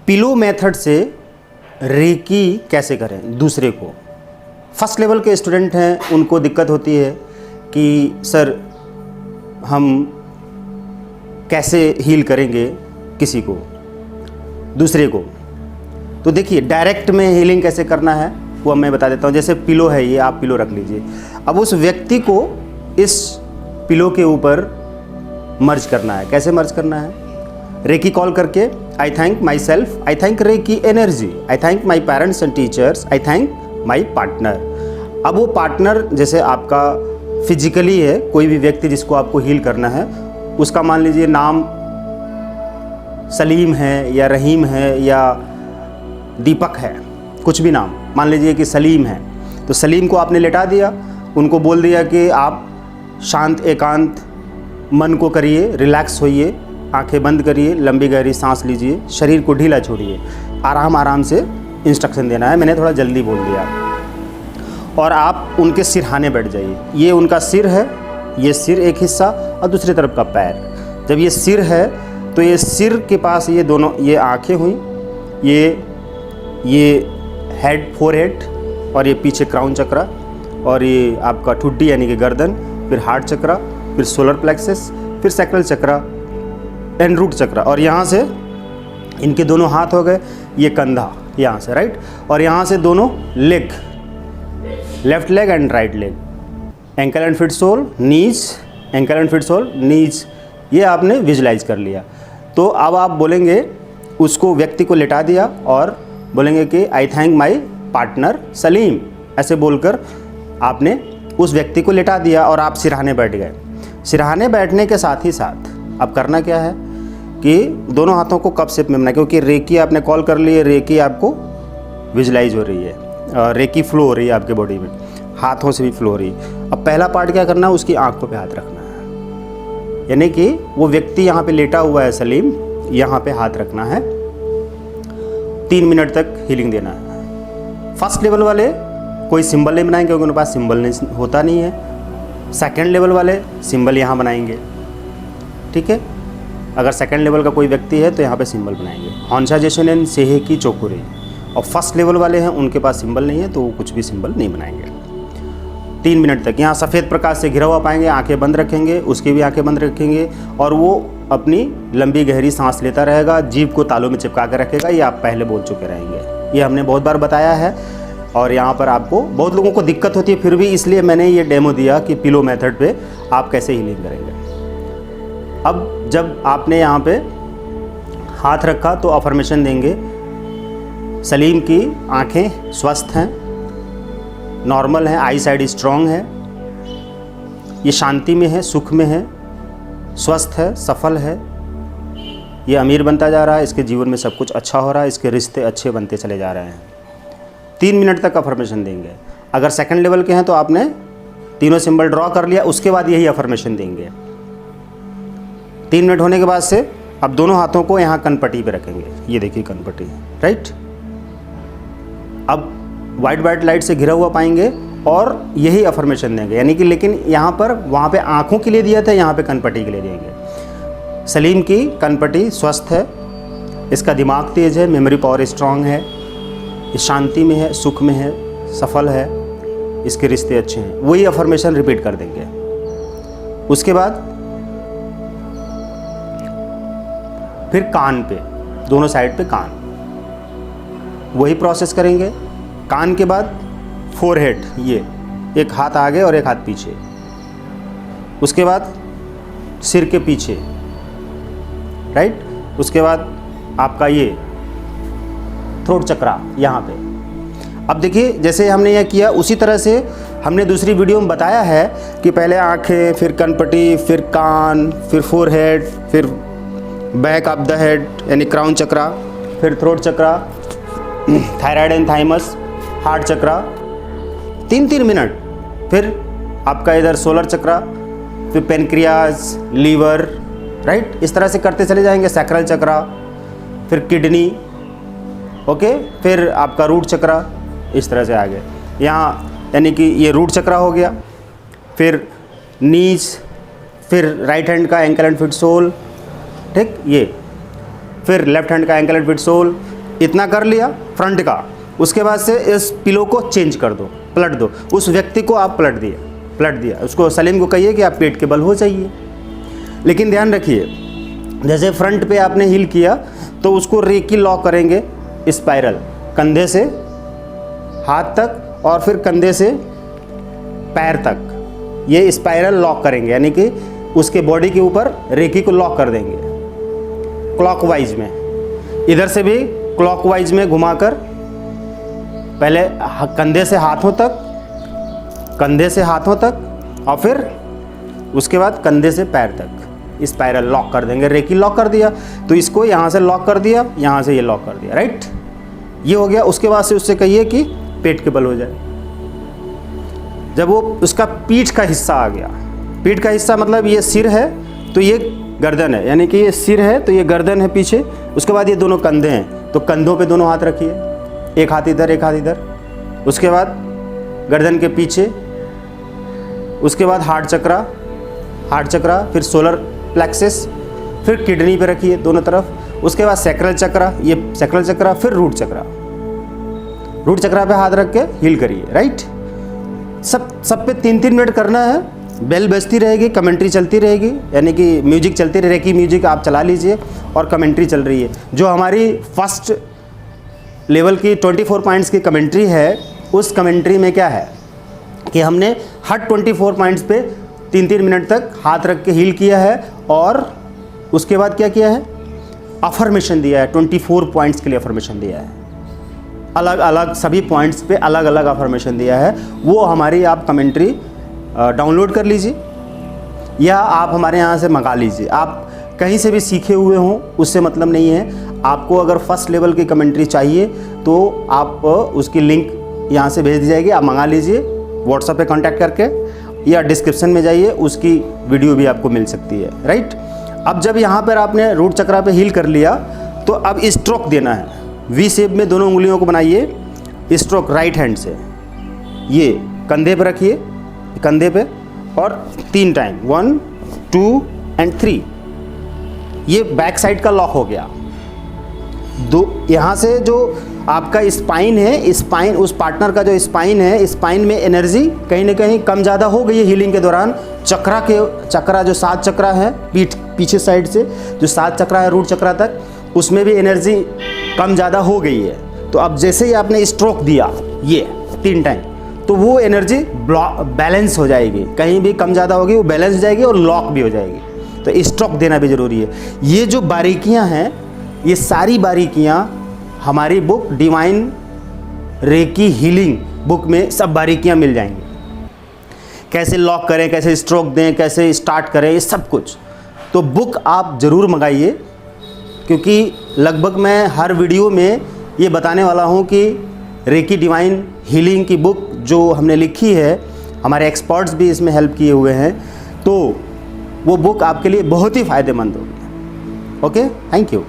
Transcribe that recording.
Pillow method से recce कैसे करें दूसरे को। फर्स्ट लेवल के स्टूडेंट हैं, उनको दिक्कत होती है कि सर हम कैसे हील करेंगे किसी को, दूसरे को। तो देखिए डायरेक्ट में हीलिंग कैसे करना है वो अब मैं बता देता हूँ। जैसे पिलो है, ये आप पिलो रख लीजिए। अब उस व्यक्ति को इस पिलो के ऊपर मर्ज करना है। कैसे मर्ज करना है? रेकी कॉल करके I thank myself, I thank Reiki energy, I thank my parents and teachers, I thank my partner. अब वो पार्टनर जैसे आपका फिजिकली है, कोई भी व्यक्ति जिसको आपको हील करना है, उसका मान लीजिए नाम सलीम है या रहीम है या दीपक है, कुछ भी नाम मान लीजिए कि सलीम है। तो सलीम को आपने लेटा दिया, उनको बोल दिया कि आप शांत एकांत मन को करिए, रिलैक्स होइए, आंखें बंद करिए, लंबी गहरी सांस लीजिए, शरीर को ढीला छोड़िए, आराम आराम से इंस्ट्रक्शन देना है। मैंने थोड़ा जल्दी बोल दिया। और आप उनके सिरहाने बैठ जाइए। ये उनका सिर है, ये सिर एक हिस्सा और दूसरी तरफ का पैर। जब ये सिर है तो ये सिर के पास ये दोनों, ये आंखें हुई, ये हेड, फोरहेड, और ये पीछे क्राउन चक्रा, और ये आपका ठुड्डी यानी कि गर्दन, फिर हार्ट चक्रा, फिर सोलर प्लेक्सस, फिर सैक्रल चक्रा एंड रूट चक्रा। और यहाँ से इनके दोनों हाथ हो गए, ये कंधा यहाँ से, राइट। और यहाँ से दोनों leg, left leg and right leg, ankle and feet sole, knees, ankle and feet sole, knees, ये आपने विजुलाइज कर लिया। तो अब आप बोलेंगे, उसको व्यक्ति को लेटा दिया और बोलेंगे कि आई थैंक माई पार्टनर सलीम। ऐसे बोलकर आपने उस व्यक्ति को लेटा दिया और आप सिरहाने बैठ गए। सिरहाने बैठने के साथ ही साथ अब करना क्या है कि दोनों हाथों को कप शेप में बनाए, क्योंकि रेकी आपने कॉल कर ली है, रेकी आपको विजुलाइज हो रही है, रेकी फ्लो हो रही है आपके बॉडी में, हाथों से भी फ्लो हो रही है। अब पहला पार्ट क्या करना है, उसकी आंखों पे हाथ रखना है, यानी कि वो व्यक्ति यहाँ पे लेटा हुआ है सलीम, यहाँ पे हाथ रखना है। 3 मिनट तक हीलिंग देना है। फर्स्ट लेवल वाले कोई सिंबल नहीं बनाएंगे क्योंकि उनके पास सिंबल नहीं होता नहीं है। सेकेंड लेवल वाले सिंबल यहाँ बनाएंगे, ठीक है। अगर सेकंड लेवल का कोई व्यक्ति है तो यहाँ पे सिंबल बनाएंगे, हॉन्शा जेशोनेन सेहे की चोकुरे। और फर्स्ट लेवल वाले हैं, उनके पास सिंबल नहीं है तो वो कुछ भी सिंबल नहीं बनाएंगे। 3 मिनट तक यहाँ सफ़ेद प्रकाश से घिरा हुआ पाएंगे, आंखें बंद रखेंगे, उसकी भी आंखें बंद रखेंगे, और वो अपनी लंबी गहरी सांस लेता रहेगा, जीभ को तालू में चिपका कर रखेगा। ये आप पहले बोल चुके रहेंगे, ये हमने बहुत बार बताया है। और यहाँ पर आपको बहुत लोगों को दिक्कत होती है, फिर भी इसलिए मैंने ये डेमो दिया कि पिलो मेथड पे आप कैसे हीलिंग करेंगे। अब जब आपने यहाँ पे हाथ रखा तो अफर्मेशन देंगे, सलीम की आंखें स्वस्थ हैं, नॉर्मल हैं, आई साइड स्ट्रॉन्ग है, ये शांति में है, सुख में है, स्वस्थ है, सफल है, ये अमीर बनता जा रहा है, इसके जीवन में सब कुछ अच्छा हो रहा है, इसके रिश्ते अच्छे बनते चले जा रहे हैं। 3 मिनट तक अफर्मेशन देंगे। अगर सेकंड लेवल के हैं तो आपने तीनों सिंबल ड्रॉ कर लिया, उसके बाद यही अफर्मेशन देंगे। 3 मिनट होने के बाद से अब दोनों हाथों को यहाँ कनपट्टी पे रखेंगे, ये देखिए कनपट्टी, राइट। अब वाइट लाइट से घिरा हुआ पाएंगे और यही अफर्मेशन देंगे, यानी कि लेकिन यहाँ पर वहाँ पे आँखों के लिए दिया था, यहाँ पे कनपट्टी के लिए देंगे। सलीम की कनपट्टी स्वस्थ है, इसका दिमाग तेज है, मेमोरी पावर स्ट्रांग है, इस शांति में है, सुख में है, सफल है, इसके रिश्ते अच्छे हैं। वही अफर्मेशन रिपीट कर देंगे। उसके बाद फिर कान पे, दोनों साइड पे कान, वही प्रोसेस करेंगे। कान के बाद फोरहेड, ये एक हाथ आगे और एक हाथ पीछे। उसके बाद सिर के पीछे, राइट। उसके बाद आपका ये थ्रोट चक्रा यहाँ पे। अब देखिए जैसे हमने यह किया उसी तरह से हमने दूसरी वीडियो में बताया है कि पहले आँखें, फिर कनपट्टी, फिर कान, फिर फोरहेड, फिर बैक ऑफ द हेड यानी क्राउन चक्रा, फिर throat chakra, thyroid and thymus, heart chakra, 3-3 minute. फिर आपका इधर सोलर चक्रा, फिर पेनक्रियाज, लीवर, राइट। इस तरह से करते चले जाएंगे। सैक्रल चक्रा, फिर किडनी, ओके, फिर आपका रूट चक्रा, इस तरह से आगे यहाँ, यानी कि ये रूट चक्रा हो गया। फिर नीज, फिर राइट हैंड का एंकल एंड फिट सोल, ठीक, ये फिर लेफ्ट हैंड का एंकल एंड फिट सोल, इतना कर लिया फ्रंट का। उसके बाद से इस पिलो को चेंज कर दो, पलट दो। उस व्यक्ति को आप पलट दिया, उसको सलीम को कहिए कि आप पेट के बल हो जाइए। लेकिन ध्यान रखिए, जैसे फ्रंट पे आपने हील किया तो उसको रेकी लॉक करेंगे स्पाइरल, कंधे से हाथ तक और फिर कंधे से पैर तक, ये स्पाइरल लॉक करेंगे, यानी कि उसके बॉडी के ऊपर रेकी को लॉक कर देंगे क्लॉकवाइज में। इधर से भी क्लॉकवाइज में घुमाकर पहले कंधे से हाथों तक, कंधे से हाथों तक और फिर उसके बाद कंधे से पैर तक स्पाइरल लॉक कर देंगे। रेकी लॉक कर दिया तो इसको यहाँ से लॉक कर दिया, यहाँ से ये लॉक कर दिया, राइट, ये हो गया। उसके बाद से उससे कहिए कि पेट के बल हो जाए। जब वो उसका पीठ का हिस्सा आ गया, पीठ का हिस्सा मतलब ये सिर है तो ये गर्दन है, यानी कि ये सिर है तो ये गर्दन है पीछे। उसके बाद ये दोनों कंधे हैं तो कंधों पे दोनों हाथ रखिए, एक हाथ इधर एक हाथ इधर। उसके बाद गर्दन के पीछे, उसके बाद हार्ट चक्रा, फिर सोलर प्लेक्सस, फिर किडनी पे रखिए दोनों तरफ। उसके बाद सैक्रल चक्रा, ये सैक्रल चक्रा, फिर रूट चक्रा पे हाथ रख के हील करिए, राइट। सब पे 3-3 मिनट करना है। बेल बजती रहेगी, कमेंट्री चलती रहेगी, यानी कि म्यूजिक चलती रहेगी, म्यूजिक आप चला लीजिए और कमेंट्री चल रही है। जो हमारी फर्स्ट लेवल की 24 पॉइंट्स की कमेंट्री है, उस कमेंट्री में क्या है कि हमने हर 24 पॉइंट्स पे 3-3 मिनट तक हाथ रख के हील किया है और उसके बाद क्या किया है, अफर्मेशन दिया है। 24 पॉइंट्स के लिए अफर्मेशन दिया है, अलग अलग सभी पॉइंट्स पे अलग अलग अफर्मेशन दिया है। वो हमारी आप कमेंट्री डाउनलोड कर लीजिए या आप हमारे यहाँ से मंगा लीजिए। आप कहीं से भी सीखे हुए हों उससे मतलब नहीं है। आपको अगर फर्स्ट लेवल की कमेंट्री चाहिए तो आप उसकी लिंक यहाँ से भेज दी जाएगी, आप मंगा लीजिए व्हाट्सएप पे कांटेक्ट करके, या डिस्क्रिप्शन में जाइए, उसकी वीडियो भी आपको मिल सकती है, राइट। अब जब यहाँ पर आपने रूट चक्रा पे हील कर लिया तो अब स्ट्रोक देना है। वी शेप में दोनों उंगलियों को बनाइए, स्ट्रोक राइट हैंड से, ये कंधे पे रखिए, कंधे पे, और 3 टाइम 1 2 एंड 3। ये बैक साइड का लॉक हो गया। यहाँ से जो आपका स्पाइन है, स्पाइन उस पार्टनर का जो स्पाइन है, स्पाइन में एनर्जी कहीं ना कहीं कम ज़्यादा हो गई है हीलिंग के दौरान। चक्रा जो 7 चक्रा है पीछे साइड से जो 7 चक्रा है रूट चक्रा तक, उसमें भी एनर्जी कम ज़्यादा हो गई है। तो अब जैसे ही आपने स्ट्रोक दिया ये 3 टाइम, तो वो एनर्जी बैलेंस हो जाएगी, कहीं भी कम ज़्यादा होगी वो बैलेंस हो जाएगी और लॉक भी हो जाएगी। तो स्ट्रोक देना भी ज़रूरी है। ये जो बारीकियां हैं, ये सारी बारीकियां हमारी book divine recce healing book में सब बारीकियां मिल जाएंगी। कैसे लॉक करें, कैसे स्ट्रोक दें, कैसे स्टार्ट करें, ये सब कुछ। तो बुक आप ज़रूर मंगाइए, क्योंकि लगभग मैं हर वीडियो में ये बताने वाला हूँ कि रेकी डिवाइन हीलिंग की बुक जो हमने लिखी है, हमारे एक्सपर्ट्स भी इसमें हेल्प किए हुए हैं, तो वो बुक आपके लिए बहुत ही फ़ायदेमंद होगी। Okay, thank you.